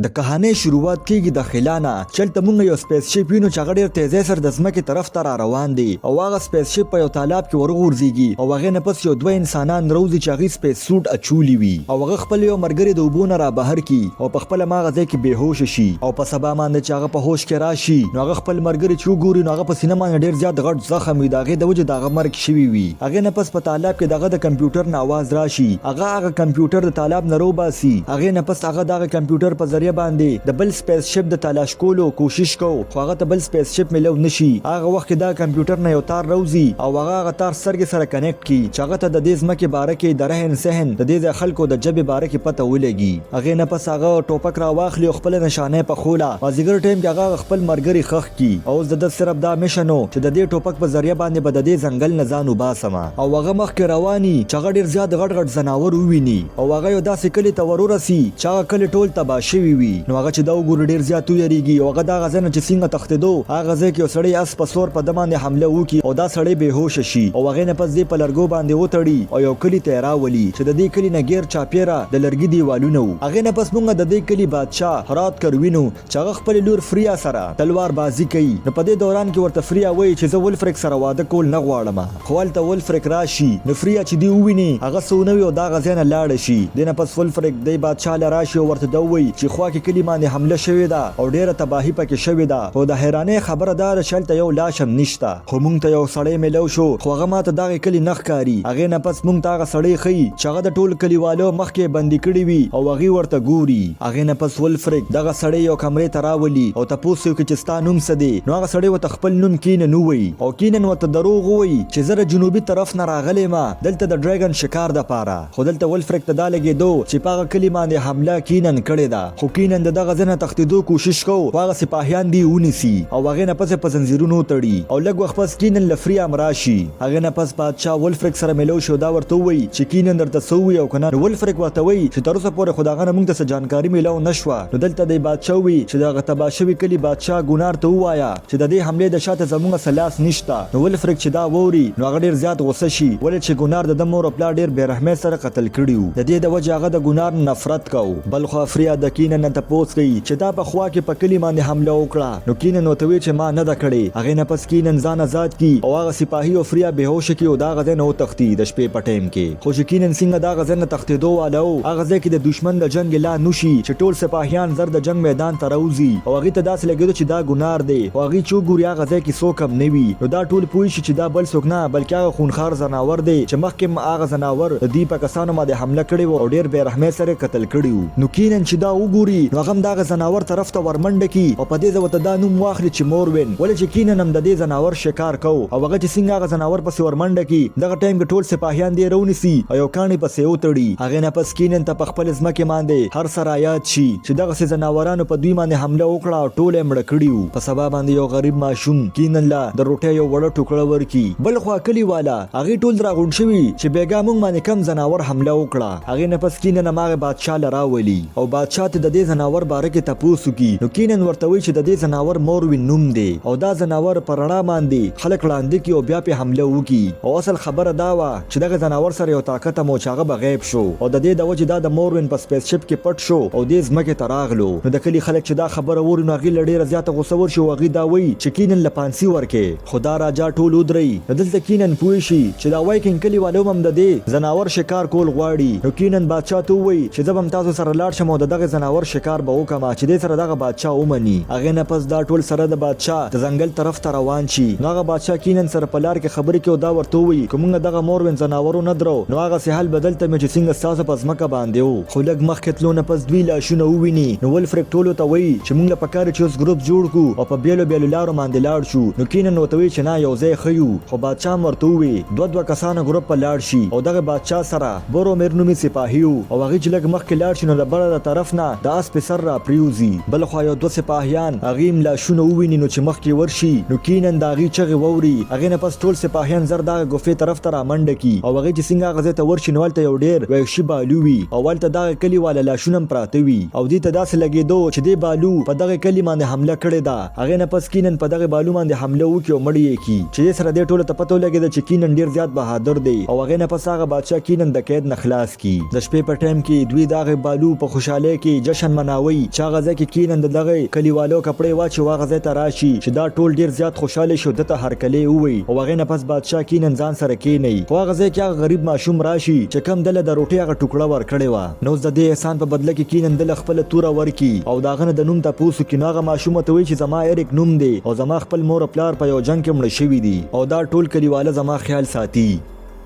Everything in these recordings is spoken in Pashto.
د کہانی شروعات کیږي د خلانه چلته مونږ یو سپیس شپ وینو چې هغه ډېر تیزی سره د ځمکې طرف ته را روان دی او هغه سپیس شپ په یو تالاب کې ورغورځېږي او هغې نه پس یو دوه انسانان راوځي چې هغې سپیس سوټ اچولی وي او هغه خپل یو ملګري د اوبو نه را بهر کړي او په خپله هماغه ځای کې بېهوشه شي او په سبا باندې چې هغه په هوش کې راشي نو هغه خپل ملګري چې وګوري نو هغه په سینه باندې ډېر زیات غټ زخم وي د هغې د وجې د هغه مرګ شوي وي هغې نه پس په تالاب کې د هغه د کمپیوټر نه اواز راشي هغه کمپیوټر د تالاب نه روباسي هغې نه پس هغه د هغه کمپیوټر په ذریعه باندې د بل سپیس شپ د تلاش کولو کوشش کو خو هغه ته بل سپیس شپ ملو نشي هغه وخت کې دا کمپیوټر نه یو تار راوځي او هغه تار سرګې سره کنیکټ کی چې هغه ته د دې ځمکې باره کې د رهن سهن د دې خلکو د جبې باره کې پته ولګي هغې نه پس هغه ټوپک را واخلي او خپل نشانه په خوله مازدیګر ټایم کې هغه خپل مرګري خښ کی او د ده صرف دا میشن و چې د دې ټوپک په ذریعه باندې به د دې ځنګل نه ځان وباسم او هغه مخکې رواني چې هغه ډېر زیات غټ غټ ځناور وویني او هغه یو داسې کلي ته ورورسي چې هغه کلي ټول تباه شوي وي نو هغه چې دا وګوري ډېر زیات ویریږي او هغه دغه ځای نه چې څنګه تښتېدو هغه ځای کې یو سړی اس په سور په ده باندې حمله وکړي او دا سړی بېهوشه شي او هغې نه پس دې په لرګو باندې وتړي او یو کلي ته یې راولي چې د دې کلي نه ګیر چاپېره د لرګي دیوالونه وو هغې نه پس مونږ د دې کلي بادشاه هرات کروینو چې هغه خپلې لور فریا سره تلوار بازي کوي نو په دې دوران کې ورته فریا وایي چې زه ولفریک سره واده کول نه غواړم خو هلته ولفریک راشي نو فریا چې دی وویني هغه څه ونه وي او دغه ځای نه لاړه شي دې نه پس ولفریک دی بادشاه له راشي او ورته ده ووایي چې خوا کې کلي باندې حمله شوې ده او ډېره تباهي پکې شوې ده خو د حیرانۍ خبره دا ده چې هلته یو لاش هم نشته خو موږ ته یو سړی میلو شو خو هغه ماته دغې کلي نه ښکاري هغې نه پس موږ ته هغه سړی ښیي چې هغه د ټول کلیوالو مخکې بندي کړي وي او هغې ورته ګوري هغې نه پس ولفریک دغه سړی یو کمرې ته راولي او تپوس یې وکړي چې ستا نوم څه دی نو هغه سړی ورته خپل نوم کینن ووایي او کینن ورته دروغ ووایي چې زه د جنوبي طرف نه راغلی یم دلته د ډریګن شکار دپاره خو دلته ولفریک ته دا لګېدو چې په هغه کلي باندې حمله کینن کړې ده خو کینن د دغه ځای نه تښتېدو کوشش کو خو هغه سپاهیان دی ونیسي او هغې نه پس په زنځیرونو تړي او لږ وخت پس کینن له فري هم راشي هغې نه پس بادشاه ولفریک سره میلو شو دا ورته ووایي چې کینن درته څه ووایي او که نه نو ولفریک ورته وایي چې تر اوسه پورې خو د هغه نه موږ ته څه جانکاري میلو نه شوه نو دلته دی بادشاه ووایي چې د هغه تباه شوي کلي بادشاه ګونار ته ووایه چې د دې حملې د شاته زموږ څه لاس نشته نو ولفریک چې دا واوري نو هغه ډېر زیات غصه شي ولې چې ګونار د ده مور او پلار ډېر بېرحمۍ سره قتل کړي وو د دې د وجې هغه د ګونار نفرت کو بل خوا فریا د کینن نه تپوس کوي چې دا په خوا کې په کلي باندې حمله وکړه نو کینن ورته وایي چې ما نه ده کړې هغې نه پس کینن ځان آزاد کي او هغه سپاهي او فریا بېهوشه کي او دغه ځای نه وتښتي د شپې په ټایم کې خو چې کینن څنګه دغه ځای نه تښتېدو واله و هغه ځای کې د دشمن د جنګ اعلان وشي چې ټول سپاهیان زر د جنګ میدان ته راوځي او هغې ته داسې لګېدو چې دا ګنار دی او هغې چې وګوري هغه ځای کې څوک هم نه وي نو دا ټول پوه شي چې دا بل څوک نه بلکې هغه خونخوار ځناور دی چې مخکې هغه ځناور د دوی په کسانو باندې حمله کړې وه او ډېر بېرحمۍ سره قتل کړي وو نو کینن چې دا وګوري نو هغه هم دغه ځناور طرف ته ورمنډه کي او په دې ځای ورته دا نوم واخلي چې مورون ولې چې کینن هم د دې ځناور شکار کو او هغه چې څنګه هغه ځناور پسې ورمنډه کي دغه ټایم کې ټول سپاهیان دې راونیسي او یو کاڼي پسې وتړي هغې نه پس کینن ته په خپل ځمکې باندې هر څه رایاد شي چې دغسې ځناورانو په دوی باندې حمله وکړه او ټول یې مړه کړي وو په سبا باندې یو غریب ماشوم کینن له د روټۍ یو وړه ټوکړه ورکړي بل خوا کلي والا هغې ټول راغونډ شوي چې بېګا موږ باندې کم ځناور حمله وکړه هغې نه پس کینن هماغې بادشاه له راولي او بادشاه ته د دې ځناور باره کې تپوس وکړي نو کینن ورته وایي چې د دې ځناور مورون نوم دی او دا ځناور په رڼا باندې خلک ړانده کي او بیا پې حمله وکړي او اصل خبره دا وه چې دغه ځناور سره یو طاقت هم و چې هغه به غیب شو او د دې د وجې دا د مورون په سپیس شپ کې پټ شو او دې ځمکې ته راغلو نو د کلي خلک چې دا خبره ووري نو هغې له ډېره زیاته غوسه ورشي او هغې دا وایي چې کینن له پانسي ورکې خو دا راجا ټول ودرئ نو دلته کینن پوه شي چې دا وایکینګ کلي والو هم د دې ځناور شکار کول غواړي نو کینن بادشاه ته ووایي چې زه به هم تاسو سره لاړ شم او د دغه ځناور شکار به وکړم چې دې سره دغه بادشاه ومني هغې نه پس دا ټول سره د بادشاه د ځنګل طرف ته روان شي نو هغه بادشاه کینن سره په لار کې خبرې کوي او دا ورته ووایي که موږ دغه مورون ځناورو نه درو نو هغسې حال به دلته مې چې څنګه ستاسو په ځمکه باندې و خو لږ مخکې تلو نه پس دوی لاشونه وویني نو ولفریک ټولو ته وایي چې موږ له پکار چې اوس ګروپ جوړ کړو او په بیلو بیلو لارو باندې لاړ شو نو کینن ورته وایي چې نه یو ځای ښه یو خو بادشاه هم ورته ووایي دوه کسانو ګروپ په لاړ شي او دغه بادشاه سره برومیر نومي سپاهي و او هغې چې لږ مخکې لاړ شي نو د بره د طرف نه د اس په سر را پریوځي بل خوا یو دوه سپاهیان هغې هم لاشونه وویني نو چې مخکې ورشي نو کینن د هغې چغې واوري هغې نه پس ټول سپاهیان زر دغه ګوفې طرف ته رامنډه کي او هغې چې څنګه هغه ځای ته ورشي نو هلته یو ډېر وحشي بالو وي او هلته دغه کلي والا لاشونه هم پراته وي او دې ته داسې لګېدو چې دې بالو په دغه کلي باندې حمله کړې ده هغې نه پس کینن په دغه بالو باندې حمله وکړي او مړ یې کي چې دې سره دې ټولو ته پته ولګېده چې کینن ډېر زیات بهادر دی او هغې نه پس هغه بادشاه کینن د قید نه خلاص کي د شپې په ټایم کې دوی دغه بالو په خوشحالۍ کې جشن مناوي چې هغه ځای کې کینن دغه کلیوالو کپڑے واچي واغه ځای ته راشي چې دا ټول ډیر زیات خوشاله شو دته هرکلې وي او هغه نه پس بادشاه کینن ځان سره کینی خو هغه ځای کې هغه غریب ماشوم راشي چې کم دله د روټي هغه ټوکړه ورکړې و نو د دې احسان په بدله کې کینن دله خپل توره ورکی او داغه د نوم ته پوسو کې هغه ماشوم ته وی چې زما اریک نوم دی او زما خپل مور پلار په یو جنگ کې مړ شوی دي او دا ټول کلیواله زما خیال ساتي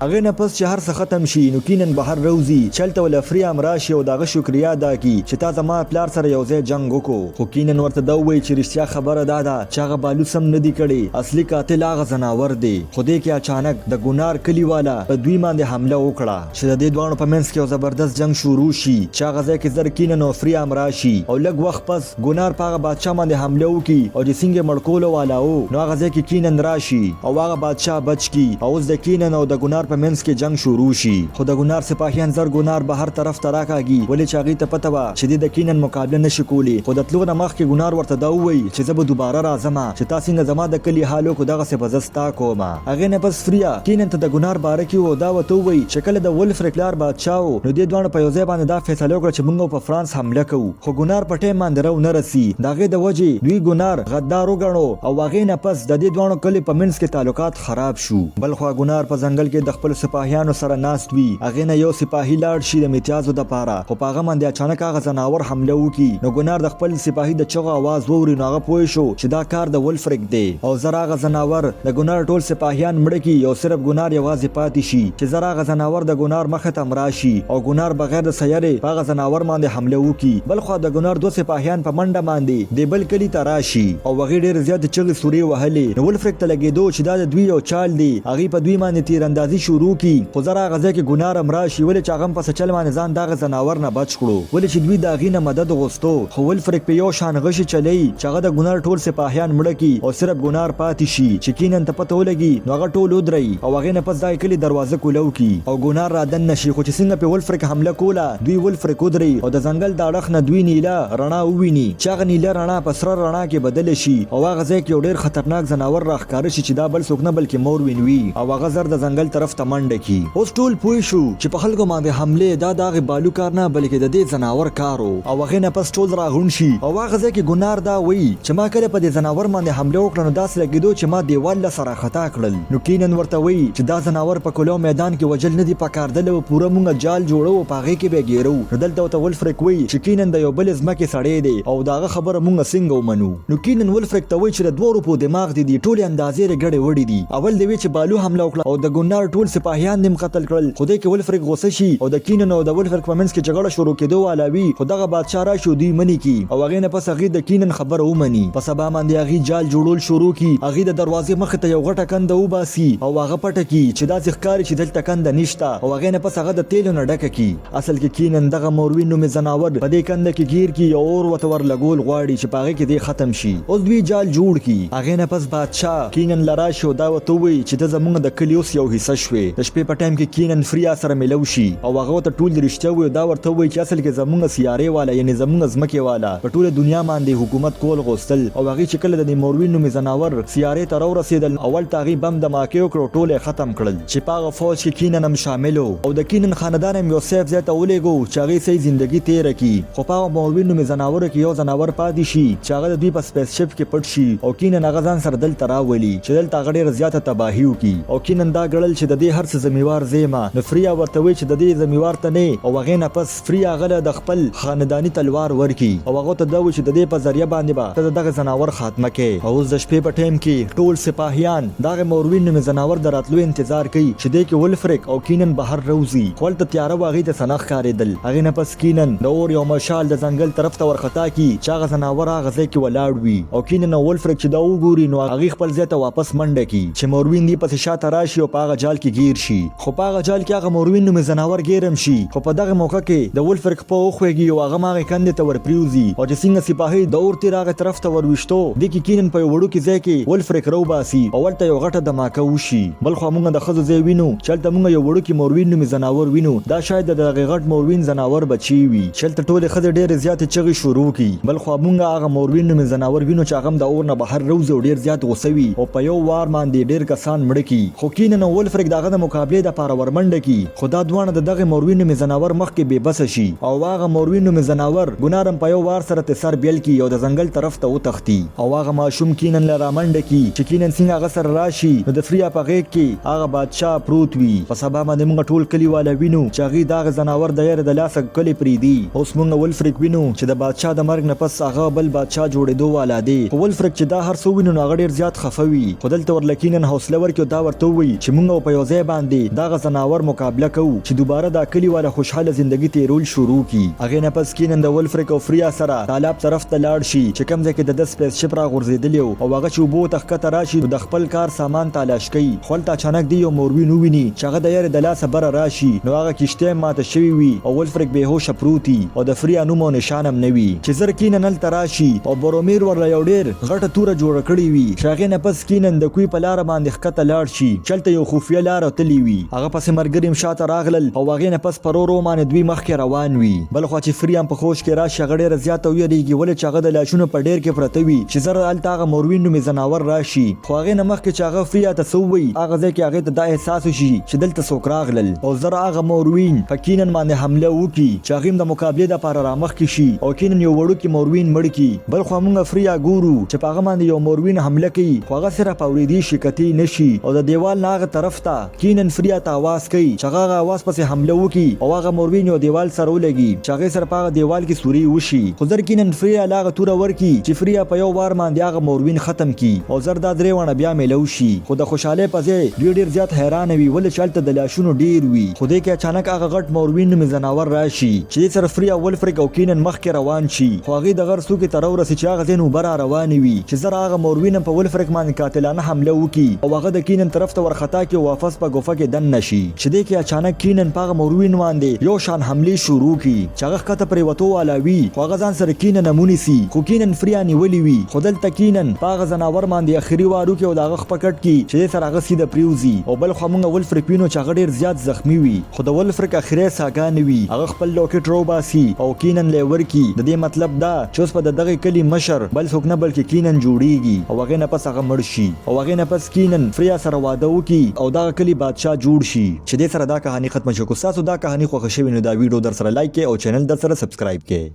هغه نه پس چې هر څه ختم شي نو کینن بهر روزي چلته ول افری امراشي او دغه شکریا ادا کی چې تا زما پلار سره یو ځای جنگ وکړو خو کینن ورته دا وی چې رښتیا خبره ده چې هغه بالو سم ندی کړي اصلي قاتل هغه زناور دی خو دې کې اچانک د ګونار کلیواله په دوی باندې حمله وکړه چې د دې دوه په منځ کې یو زبردست جنگ شروع شي چې هغه ځای کې زر کینن او افری امراشي او لږ وخت پس ګونار پاغه بادشاه باندې حمله وکړي او د سنگ مړکولو والاو نو هغه ځای کې کینن راشي او هغه بادشاه بچ کی او د کینن او د ګونار په منځ کې جنگ شروع شي خو د ګونار سپاهیان زر ګونار بهر طرف ته راکاږي ولې چې هغې ته پته وه چې د کینن مقابله نشي کولی خو د تلو نه مخکې ګونار ورته دا ووایي چې زه به دوباره راځم چې تا څنګه زما د کلي حال وکړو دغسې به زه ستا کوم هغې نه پس فریا کینن ته د ګونار باره کې و دا ورته ووایي چې کله د ولفریک پلار بادشاه و نو دې دواړو په یو ځای باندې دا فیصله وکړه چې موږ په فرانس حمله کوو خو ګونار په ټایم باندې رو نه رسي د هغې د وجې دوی ګونار غدار وګڼو او هغې نه پس د دې دواړو کلي په منځ کې تعلقات خراب شو بل خوا ګونار په ځنګل کې د خپل سپاهیانو سره ناست وي هغې نه یو سپاهي لاړ شي د امتیازو دپاره خو په هغه باندې اچانک هغه ځناور حمله وکړي نو ګونار د خپل سپاهي د چغو اواز واوري نو هغه پوه شو چې دا کار د ولفریک دی او زر هغه ځناور د ګونار ټول سپاهیان مړه کړي او صرف ګونار یوازې پاتې شي چې زر هغه ځناور د ګونار مخې ته مړه شي او ګونار بغیر د سیارې په هغه ځناور باندې حمله وکړي بل خوا د ګونار دوه سپاهیان په منډه باندې د بل کلي ته راشي او هغې ډېرې زیاتې چغې سورې وهلې نو ولفریک ته لګېدو چې دا د دوی یو چال دی هغې په دوی باندې تیراندازي شروع کړي خو زر هغه ځای کې ګونار راشي ولې چې هغه په سچل باندې ځان دغه ځناور نه بچ کړو ولې چې دوی د هغې نه مدد غوښتو خو ولفریک په یو شان غشي چلی چې هغه د ګونار ټول سپاهیان مړه کړي او صرف ګونار پاتې شي چې کینن ته پته ولګي نو هغه ټول ودرئ او هغې نه پس دا کلي دروازه کولو کړي او ګونار رادن نشي خو چې څنګه په ولفریک حمله کوله دوی ولفریک ودرئ او د ځنګل د اړخ نه دوی نیله رڼا وویني چې هغه نیله رڼا په سره رڼا کې بدله شي او هغه ځای کې یو ډېر خطرناک ځناور راښکاره شي چې دا بل څوک نه بلکې موروین وي او هغه زر د ځنګل طرف ته منډه کړي اوس ټول پوه شو چې په خلکو باندې حمله دا دغه بالو کار نه بلکې د دې ځناور کارو او هغې نه پس ټول راغونډ شي او هغه ځای کې ګونار دا وایي چې ما کله په دې ځناور باندې حمله وکړه نو داسې لګېدو چې ما دیوال له سره خطا کړل نو کینن ورته وایي چې دا ځناور په کلو میدان کې وجل نه دي پکار دله پوره مونږ جال جوړو په هغې کې به ګیرو نو دلته ورته ولفریک وایي چې کینن د یو بل ځمکې سړی دی او د هغه خبره مونږ څنګه ومنو نو کینن ولفریک ته وایي چې د دوه روپو دماغ دي ټولې اندازې یې ګډې وړې دي اول دې وی چې بالو حمله وکړه او د ګونار ټول سپاهیان دې قتل کړل خو دې کې ولفریک غوسه شي او د کینن او د ولفریک په منځ کې جګړه شروع کېدو والا وي خو دغه بادشاه راشي دوی مني کی او هغې نه پس هغې د کینن خبره ومني په سبا باندې هغې جال جوړول شروع کی هغې د دروازې مخې ته یو غټه کنده وباسي او هغه پټه کی چې داسې ښکاري چې دلته کنده نشته او هغې نه پس هغه د تیلو نه ډکه کی اصل کې کینن دغه مورین نومې ځناور په دې کنده کې گیر کی او اور ورته ورلګول غواړي چې په هغې کې دې ختم شي اوس دوی جال جوړ کی هغې نه پس بادشاه کینن له راشي او دا ورته ووایي چې ته زموږ د کلي اوس یو حصه شوې د شپې په ټایم کې کینن فریا سره میلو شي او هغه ورته ټول رښتیا وایي دا ورته وایي چې اصل کې زموږ سیارې والا یعنې زموږ ځمکې والا په ټوله دنیا باندې حکومت کول غوښتل او هغې چې کله د دې مورین نومې ځناور سیارې ته راورسېدل اول ته هغې بم دماکې وکړو ټول یې ختم کړل چې په هغه فوج کې کینن هم شامل او د کینن خاندان هم یو سیف ځای ته ولېږو چې هغې صحیح زندګي تېره کړي خو په هغه مورین نومې ځناورو کې یو ځناور پاتې شي چې هغه د دوی په سپیس شپ کې پټ شي او کینن هغه ځان سره دلته راولي چې دلته هغه ډېره زیاته تباهي وکړي او کینن دا ګڼل چې د دې هر څه ذمېوار زیمه نو فریا ورته وایي چې د دې ذمېوار ته نه او هغې نه پس فریا هغه له د خپل خانداني تلوار ورکړي او هغه ته دا وایي چې د دې په ذریعه باندې به ته د دغه ځناور خاتمه کوې او اوس د شپې په ټایم کې ټول سپاهیان دغه مورین نومې ځناور د راتلو انتظار کوي چې دی کې ولفریک او کینن بهر روزي خو هلته تیاره وه هغې ته څه نه ښکارېدل هغې نه پس کینن د اور یو مشال د ځنګل طرف ته ورخطا کي چې هغه ځناور هغه ځای کې ولاړ وي او کینن او ولفریک چې دا وګوري نو هغې خپل ځای ته واپس منډه کي چې مورین دې پسې شاته راشي او په هغه جال کې ګیر شي خو په هغه جال کې هغه مورین نومې ځناور ګیر هم شي خو په دغه موقع کې د ولفریک پوه وخوېږي او هغه هغې کندې ته ورپرېوځي او چې څنګه سپاهۍ د اور تیر هغې طرف ته ورویشتو دې کې کینن په یو وړوکي ځای کې ولفریک راوباسي او هلته یو غټه دماکه وشي بل خوا موږ د ښځو ځای وینو چې هلته موږ یو وړوکي مورین نومې ځناور وینو دا شاید د دغې غټ مورین ځناور بچی وي چې هلته ټولې ښځې ډېرې زیاتې چغې شروع کړي بل خوا موږ هغه مورین نومې ځناور وینو چې هغه هم د اور نه بهر روځي او ډېر زیات غوسه وي او په یو وار باندې ډېر کسان مړه کړي خو کینن او ولفریک د هغه د مقابله د پاره ورمنډه کی خدا دوانه دغه مورین می زناور مخ کې بے بس شي او هغه مورین می زناور ګنارم په یو وار سره تسر بیل کی او د ځنګل طرف ته وتختی او هغه ماشوم کینن لرامنډه کی چې کینن څنګه هغه سره راشي نو د فریا په غیږ کې هغه بادشاه پروت وي په سبا باندې موږ ټول کلیواله وینو چې هغه دغه زناور د یاره د لاسه کلی پریدي اوس موږ ولفریک وینو چې د بادشاه د مرګ نه پس هغه بل بادشاه جوړېدو والا دی ولفریک چې دا هر څو وینو هغه ډیر زیات خفوي خدل تور لکینن حوصله ورکو دا ورته وي چې موږ په یو ځای باندې دغه زناور مقابله کوو چې دوباره د کلیواله خوشاله ژوندۍ تیرول شروع کی هغه نه پس کینن د ولفریک او فریا سره طالب طرف ته لاړ شي چې کوم ځای کې د سپیس شپ را غورځیدلی او هغه چې وبو تخکته راشي د خپل کار سامان تلاش کوي خپل اچانک دی یو موربین وویني چې هغه د یاره د لاسه بره راشي نو هغه کشته ماته شوی وي او ولفریک بهوش پروتي او د فریا نوم او نشانم نوي چې زر کینن ال تراشي او برومیر ورله یو ډیر غټه توره جوړ کړی وي شاغه نه پس کینن د کوی په لار باندې خکته لاړ شي چلته یو خفیه لار تلی وي هغه پس مرګریم شاته راغلل او هغه نه پس پرورو باندې دوی مخ کې روان وي بل خو چې فریا په خوش کې راشي هغه ډیر زیات ویریږي ول چې هغه د لاشونو په ډیر کې پرته وي چې زر ال تاغه مورین نوم زناور راشي خو هغه نه مخ کې چې هغه فریا تسوي هغه ځکه هغه ته د احساس شي چې دلته څوک راغلل او زر هغه مورین فکینن باندې حمله وکي چې هغه د مقابله د لپاره رامخ کې شي او کینن یو وړو کې مورین مړ کی بل خو موږ فریا ګورو چې په هغه باندې یو مورین حمله کوي خو هغه سره پوریدي شکتی نشي او د دیوال ناغه طرف ته کینن فریا ته आवाज کوي چې هغه आवाज پسې حمله وکي او هغه مورین یو دیوال سره ولګي چې هغه سره په دیوال کې سوري وشي خو زر کینن فریا لاغه تور ورکی چې فریا په یو وار باندې هغه مورین ختم کی او زردا درې ونه بیا ملو شي خو د خوشاله پځې ډیر زیات حیران وي ول چلته د لاشونو ډیر وي خو دې کې اچانک هغه غټ مورین می زناور راشي چې سره فریا ولفریک او کینن مخ کې روان شي خو هغه د غر سو کې تر ورسې چې هغه زینو بر روان وي چې زر هغه مورین په ولفریک باندې قاتلانه حمله وکي او هغه د کینن طرف ته ورختا کې واپس په ګوفه کې دن نشي چې دې کې اچانک کینن په مورین باندې یو شان حمله شروع کی چې هغه کته پرې وته والا وي خو هغه ځان سره کینن نمونی سي خو کینن فریا نیولې وي خدل تکینن پاغه زناور باندې اخري وارو کې او داغه پکټ کی چې سره هغه سیده پریوزي او بل خو موږ ولفریک وینو چې هغه ډیر زیات زخمی وي خو د ولفریک اخري ساګان وي هغه خپل لوکټ رو باسي او کینن لیور کی د دې مطلب دا چې اوس په دغه کلی مشر بل څوک نه بلکې کینن جوړیږي او هغه نه پس هغه مړ شي او هغه نه پس کینن فریا سره واده وکي او دغه کلی بادشاه جوړ شي چې دې سره دا کہانی ختم شو کو تاسو دا کہانی خوښ شوی نو دا ویډیو در سره لایک کړئ او چینل در سره سبسکرایب کړئ